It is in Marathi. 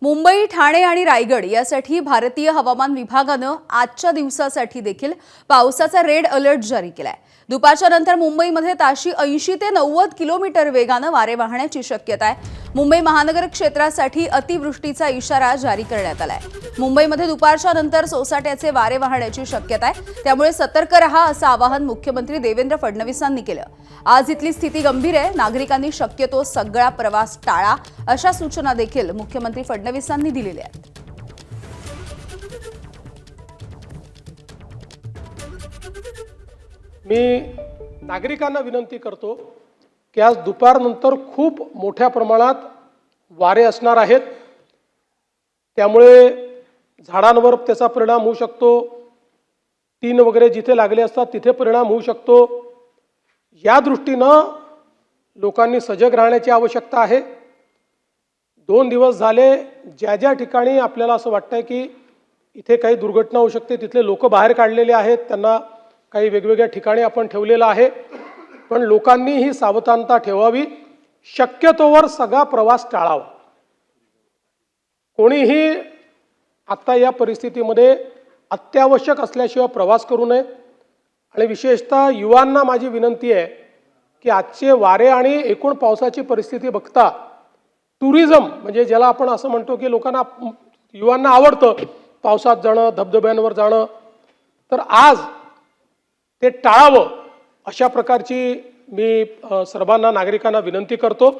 मुंबई, ठाणे आणि रायगड यासाठी भारतीय हवामान विभागानं आजच्या दिवसासाठी देखील पावसाचा रेड अलर्ट जारी केलाय। दुपारच्या नंतर मुंबईमध्ये ताशी 80 ते 90 किलोमीटर वेगाने वारे वाहण्याची शक्यता आहे। मुंबई महानगर क्षेत्रासाठी अतिवृष्टीचा इशारा जारी करण्यात आलाय। मुंबईमध्ये दुपारच्या नंतर सोसाट्याचे वारे वाहण्याची शक्यता आहे, त्यामुळे सतर्क रहा असं आवाहन मुख्यमंत्री देवेंद्र फडणवीसांनी केलं। आज इथली स्थिती गंभीर आहे, नागरिकांनी शक्यतो सगळा प्रवास टाळा अशा सूचना देखील मुख्यमंत्री फडणवीसांनी दिलेल्या आहेत। मी नागरिकांना विनंती करतो की आज दुपारनंतर खूप मोठ्या प्रमाणात वारे असणार आहेत, त्यामुळे झाडांवर त्याचा परिणाम होऊ शकतो। टीन वगैरे जिथे लागले असतात तिथे परिणाम होऊ शकतो। या दृष्टीनं लोकांनी सजग राहण्याची आवश्यकता आहे। 2 दिवस झाले ज्या ज्या ठिकाणी आपल्याला असं वाटतंय की इथे काही दुर्घटना होऊ शकते तिथले लोक बाहेर काढलेले आहेत, त्यांना काही वेगवेगळ्या ठिकाणी आपण ठेवलेलं आहे, पण लोकांनी ही सावधानता ठेवावी। शक्यतोवर सगळा प्रवास टाळावा। कोणीही आता या परिस्थितीमध्ये अत्यावश्यक असल्याशिवाय प्रवास करू नये। आणि विशेषतः युवांना माझी विनंती आहे की आजचे वारे आणि एकूण पावसाची परिस्थिती बघता टुरिझम म्हणजे ज्याला आपण असं म्हणतो की लोकांना युवांना आवडतं पावसात जाणं, धबधब्यांवर जाणं, तर आज ते टाळावं अशा प्रकारची मी सर्वांना नागरिकांना विनंती करतो।